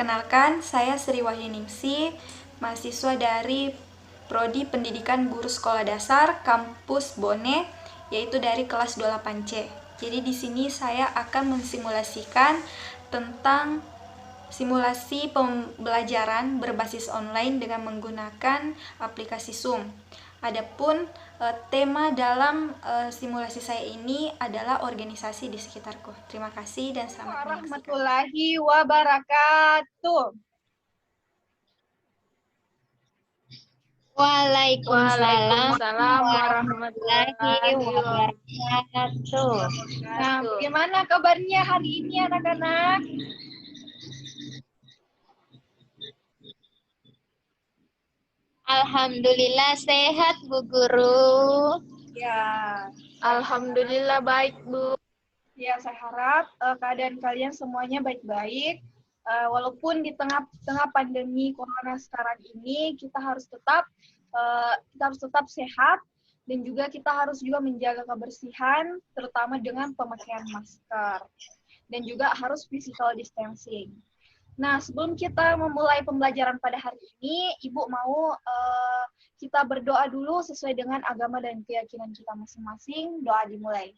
Perkenalkan, saya Sri Wahyuningsi, mahasiswa dari Prodi Pendidikan Guru Sekolah Dasar Kampus Bone, yaitu dari kelas 28C. Jadi di sini saya akan mensimulasikan tentang simulasi pembelajaran berbasis online dengan menggunakan aplikasi Zoom. Adapun tema dalam simulasi saya ini adalah organisasi di sekitarku. Terima kasih dan selamat menyaksikan. Warahmatullahi wabarakatuh. Waalaikumsalam warahmatullahi wabarakatuh. Nah, bagaimana kabarnya hari ini anak-anak? Alhamdulillah sehat Bu Guru. Ya, Alhamdulillah baik, Bu. ya saya harap keadaan kalian semuanya baik-baik. Walaupun di tengah pandemi corona sekarang ini kita harus tetap sehat dan juga kita harus juga menjaga kebersihan terutama dengan pemakaian masker dan juga harus physical distancing. Nah, sebelum kita memulai pembelajaran pada hari ini, Ibu mau kita berdoa dulu sesuai dengan agama dan keyakinan kita masing-masing. Doa dimulai.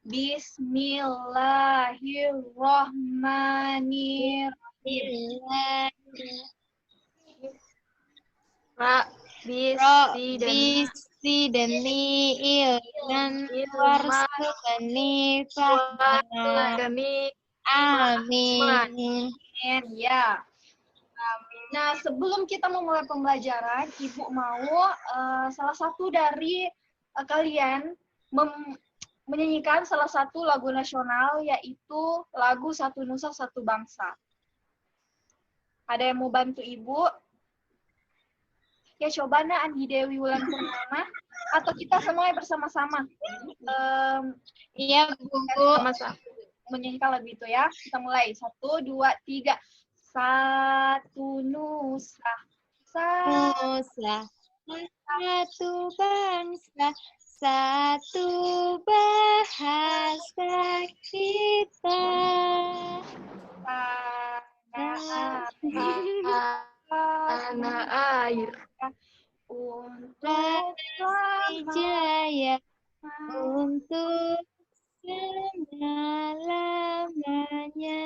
Bismillahirrahmanirrahim. Bisi deni ilman warzuqani fahma. Amin. Ya. Nah, sebelum kita memulai pembelajaran, Ibu mau salah satu dari kalian menyanyikan salah satu lagu nasional, yaitu lagu Satu Nusa Satu Bangsa. Ada yang mau bantu Ibu? Ya, coba Andi Dewi Wulan Purnama, atau kita semuanya bersama-sama. Iya, Bu. Sama-sama menyanyikan lagu itu ya. Kita mulai. 1, 2, 3. Satu Nusa. Nusa. Satu bangsa. Satu bahasa kita. Tanah air untuk jaya untuk selama-lamanya.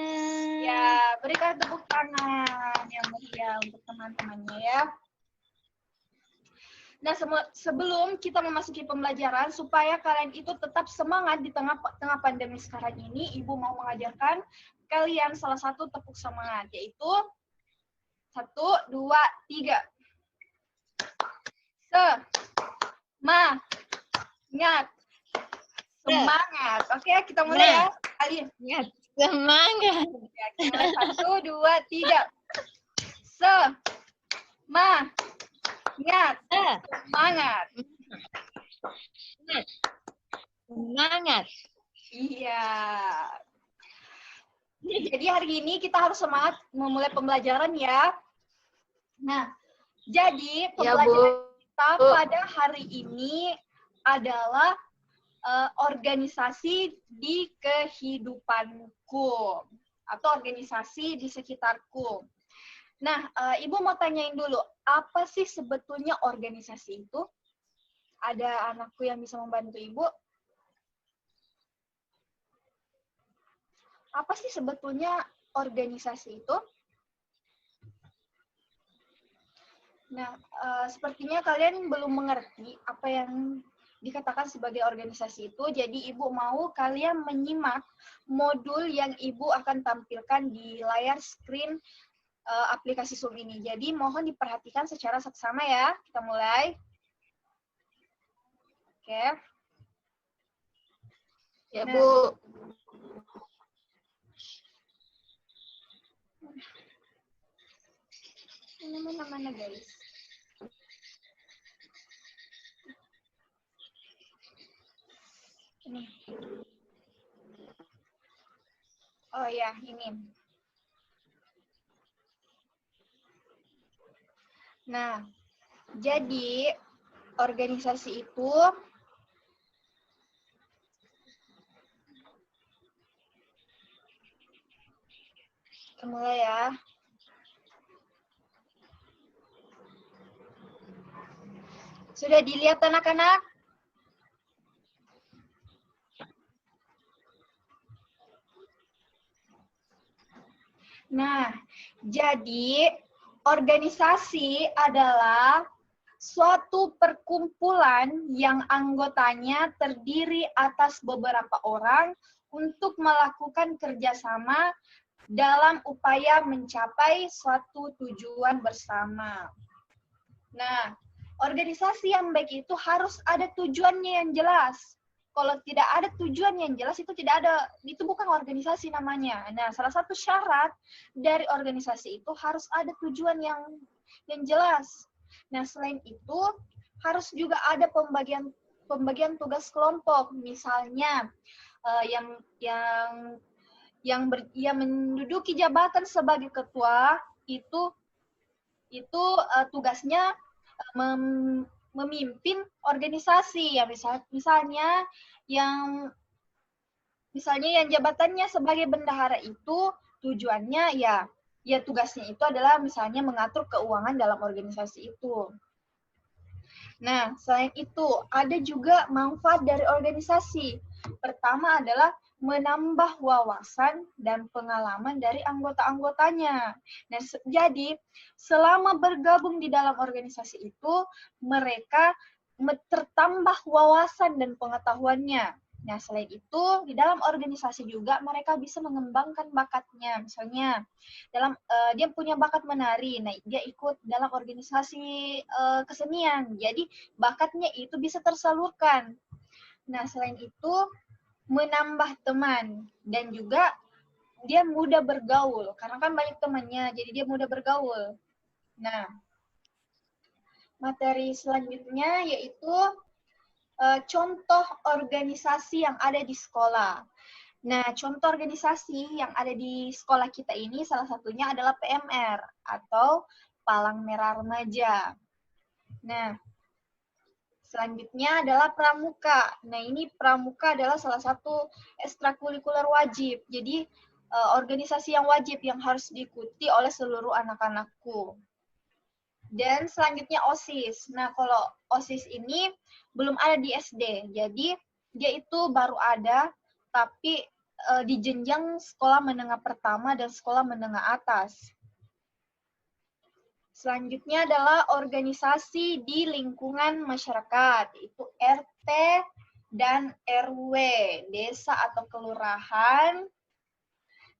Ya, berikan tepuk tangan yang meriah untuk teman-temannya ya. Nah, sebelum kita memasuki pembelajaran, supaya kalian itu tetap semangat di tengah pandemi sekarang ini, Ibu mau mengajarkan kalian salah satu tepuk semangat, yaitu 1, 2, 3. Semangat. Semangat. Oke, kita mulai ya. Kalian. Semangat. Ya, kita mulai. 1, 2, 3. Semangat. Semangat. Iya. Jadi hari ini kita harus semangat memulai pembelajaran ya. Nah, jadi pembelajaran kita pada hari ini adalah organisasi di kehidupanku atau organisasi di sekitarku. Nah, Ibu mau tanyain dulu, apa sih sebetulnya organisasi itu? Ada anakku yang bisa membantu Ibu? Apa sih sebetulnya organisasi itu? Nah, sepertinya kalian belum mengerti apa yang dikatakan sebagai organisasi itu. Jadi Ibu mau kalian menyimak modul yang Ibu akan tampilkan di layar screen aplikasi Zoom ini. Jadi mohon diperhatikan secara seksama ya. Kita mulai. Oke. Ya, Bu. Ini mana-mana guys. Ini. Oh ya, ini. Nah, jadi organisasi itu kita mulai ya. Sudah dilihat anak-anak? Nah, jadi organisasi adalah suatu perkumpulan yang anggotanya terdiri atas beberapa orang untuk melakukan kerjasama dalam upaya mencapai suatu tujuan bersama. Nah, organisasi yang baik itu harus ada tujuannya yang jelas. Kalau tidak ada tujuan yang jelas itu bukan organisasi namanya. Nah, salah satu syarat dari organisasi itu harus ada tujuan yang jelas. Nah, selain itu harus juga ada pembagian tugas kelompok. Misalnya yang menduduki jabatan sebagai ketua itu tugasnya memimpin organisasi ya, misalnya yang jabatannya sebagai bendahara itu tujuannya ya tugasnya itu adalah misalnya mengatur keuangan dalam organisasi itu. Nah, selain itu ada juga manfaat dari organisasi. Pertama adalah menambah wawasan dan pengalaman dari anggota-anggotanya. Nah, jadi selama bergabung di dalam organisasi itu, mereka tertambah wawasan dan pengetahuannya. Nah, selain itu, di dalam organisasi juga mereka bisa mengembangkan bakatnya. Misalnya, dia punya bakat menari, nah dia ikut dalam organisasi kesenian. Jadi, bakatnya itu bisa tersalurkan. Nah, selain itu, menambah teman dan juga dia mudah bergaul karena kan banyak temannya, jadi dia mudah bergaul. Nah, materi selanjutnya yaitu contoh organisasi yang ada di sekolah. Nah, contoh organisasi yang ada di sekolah kita ini salah satunya adalah PMR atau Palang Merah Remaja. Nah, selanjutnya adalah pramuka. Nah, ini pramuka adalah salah satu ekstrakurikuler wajib. Jadi, organisasi yang wajib yang harus diikuti oleh seluruh anak-anakku. Dan selanjutnya OSIS. Nah, kalau OSIS ini belum ada di SD. Jadi, dia itu baru ada, tapi di jenjang sekolah menengah pertama dan sekolah menengah atas. Selanjutnya adalah organisasi di lingkungan masyarakat, yaitu RT dan RW, desa atau kelurahan,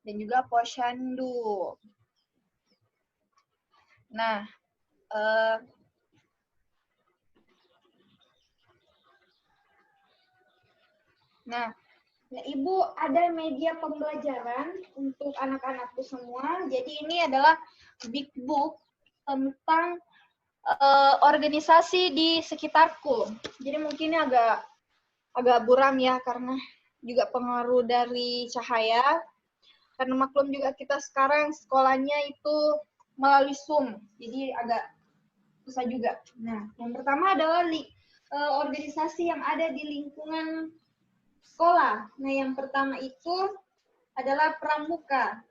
dan juga posyandu. Nah, Ibu ada media pembelajaran untuk anak-anakku semua. Jadi ini adalah big book tentang organisasi di sekitarku. Jadi mungkin ini agak buram ya karena juga pengaruh dari cahaya. Karena maklum juga kita sekarang sekolahnya itu melalui Zoom. Jadi agak susah juga. Nah, yang pertama adalah organisasi yang ada di lingkungan sekolah. Nah, yang pertama itu adalah pramuka.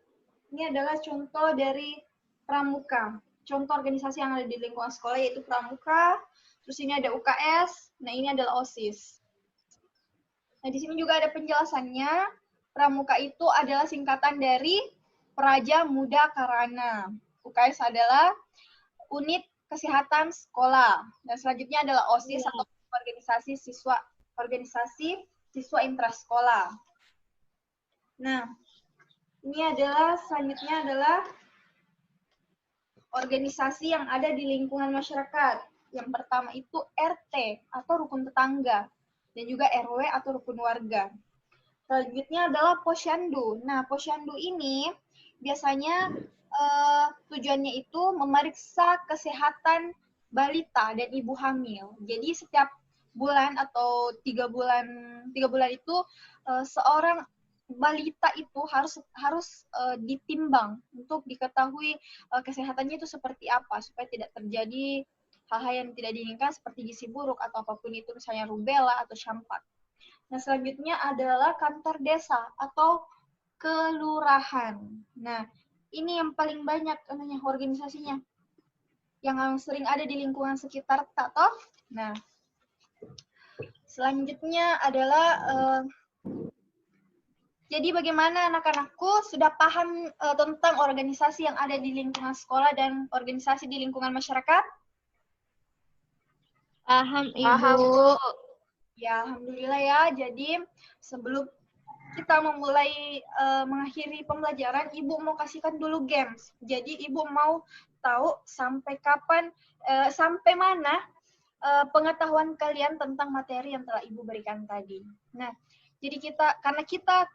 Ini adalah contoh dari pramuka. Contoh organisasi yang ada di lingkungan sekolah yaitu pramuka. Terus ini ada UKS. Nah, ini adalah OSIS. Nah, di sini juga ada penjelasannya. Pramuka itu adalah singkatan dari Praja Muda Karana. UKS adalah unit kesehatan sekolah. Dan selanjutnya adalah OSIS atau organisasi siswa intrasekolah. Nah, ini adalah selanjutnya adalah organisasi yang ada di lingkungan masyarakat. Yang pertama itu RT atau rukun tetangga dan juga RW atau rukun warga. Selanjutnya adalah posyandu. Nah, posyandu ini biasanya tujuannya itu memeriksa kesehatan balita dan ibu hamil. Jadi setiap bulan atau 3 bulan itu seorang balita itu harus ditimbang untuk diketahui kesehatannya itu seperti apa supaya tidak terjadi hal-hal yang tidak diinginkan seperti gizi buruk atau apapun itu, misalnya rubella atau campak. Nah, selanjutnya adalah kantor desa atau kelurahan. Nah, ini yang paling banyak organisasinya yang sering ada di lingkungan sekitar, tak toh? Nah, selanjutnya adalah jadi bagaimana anak-anakku sudah paham tentang organisasi yang ada di lingkungan sekolah dan organisasi di lingkungan masyarakat? Paham, Paham, Ibu. Bu. Ya, alhamdulillah ya. Jadi sebelum kita memulai mengakhiri pembelajaran, Ibu mau kasihkan dulu games. Jadi Ibu mau tahu sampai kapan, sampai mana pengetahuan kalian tentang materi yang telah Ibu berikan tadi. Nah, jadi karena kita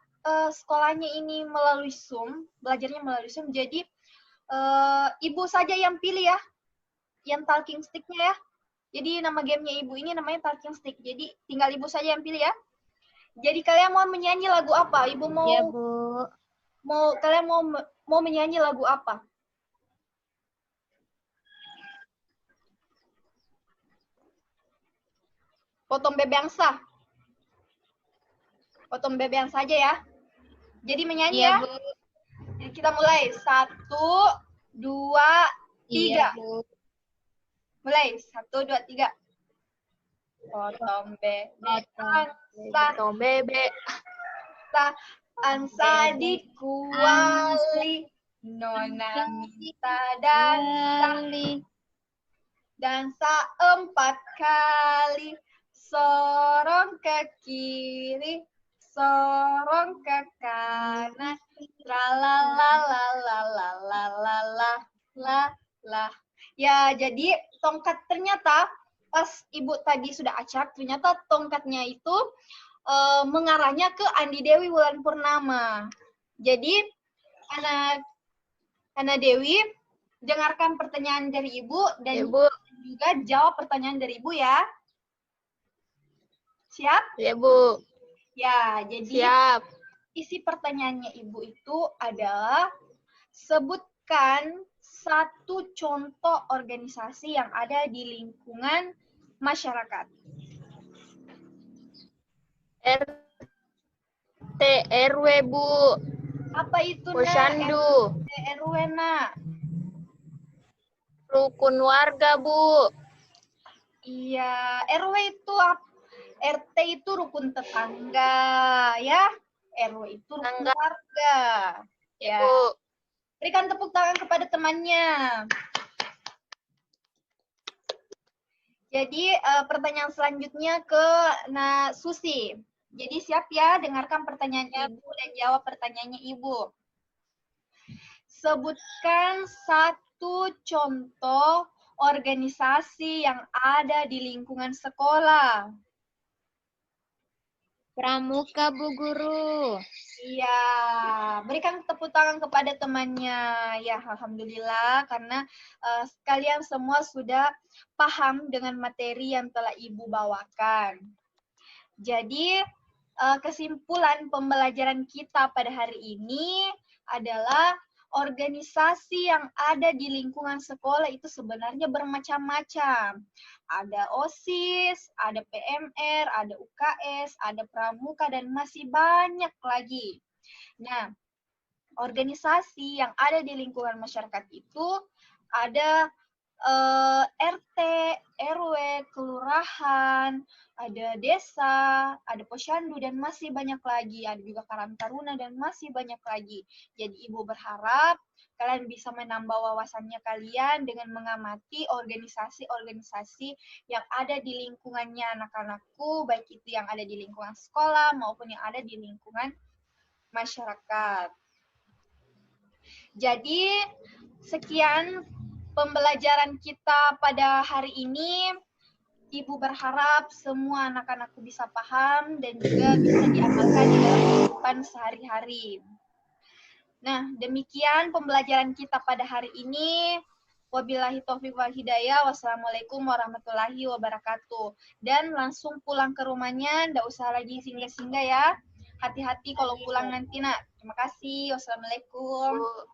sekolahnya ini melalui Zoom, belajarnya melalui Zoom, jadi Ibu saja yang pilih ya, yang talking stick-nya ya. Jadi nama gamenya Ibu ini namanya talking stick. Jadi tinggal Ibu saja yang pilih ya. Jadi kalian mau menyanyi lagu apa? Ibu mau Ya, Bu. kalian mau menyanyi lagu apa? Potong Bebangsa. Potong Bebangsa aja ya. Jadi menyanyi Iya, ya. Bu. Jadi kita mulai. 1, 2, 3. Iya, Bu. Mulai. 1, 2, 3. Potong Bebangsa. Potong bebek. Ansa dikuali. Nona minta dansa. Dansa 4 kali. Sorong ke kiri. Sorong ke kanan. Tralalalalalalalalala. Ya, jadi tongkat ternyata pas Ibu tadi sudah acak, ternyata tongkatnya itu mengarahnya ke Andi Dewi Wulan Purnama. Jadi, Ana Dewi, dengarkan pertanyaan dari Ibu dan Ya, Bu. juga jawab pertanyaan dari Ibu ya. Siap? Ya, Bu. Ya, jadi Siap. isi pertanyaannya Ibu itu adalah sebutkan satu contoh organisasi yang ada di lingkungan masyarakat. RT RW, Bu. Apa itu, Nak? Posyandu. RT RW, Nak? Rukun warga, Bu. Iya, RW itu RT itu rukun tetangga, ya. RW itu rukun Tetangga. warga. Ya, Ya. Bu. Berikan tepuk tangan kepada temannya. Jadi pertanyaan selanjutnya ke Susi. Jadi siap ya, dengarkan pertanyaan Ibu dan jawab pertanyaannya Ibu. Sebutkan satu contoh organisasi yang ada di lingkungan sekolah. Pramuka, Bu Guru. Iya, berikan tepuk tangan kepada temannya. Ya, alhamdulillah karena kalian semua sudah paham dengan materi yang telah Ibu bawakan. Jadi, kesimpulan pembelajaran kita pada hari ini adalah organisasi yang ada di lingkungan sekolah itu sebenarnya bermacam-macam. Ada OSIS, ada PMR, ada UKS, ada Pramuka, dan masih banyak lagi. Nah, organisasi yang ada di lingkungan masyarakat itu ada RT, RW, kelurahan, ada desa, ada posyandu, dan masih banyak lagi. Ada juga Karang Taruna dan masih banyak lagi. Jadi Ibu berharap kalian bisa menambah wawasannya kalian dengan mengamati organisasi-organisasi yang ada di lingkungannya anak-anakku, baik itu yang ada di lingkungan sekolah maupun yang ada di lingkungan masyarakat. Jadi, sekian pembelajaran kita pada hari ini. Ibu berharap semua anak-anakku bisa paham dan juga bisa diamalkan di dalam kehidupan sehari-hari. Nah, demikian pembelajaran kita pada hari ini. Wabillahi taufiq wal hidayah. Wassalamualaikum warahmatullahi wabarakatuh. Dan langsung pulang ke rumahnya, nggak usah lagi singgah-singgah ya. Hati-hati kalau pulang nanti, Nak. Terima kasih. Wassalamualaikum. Bu.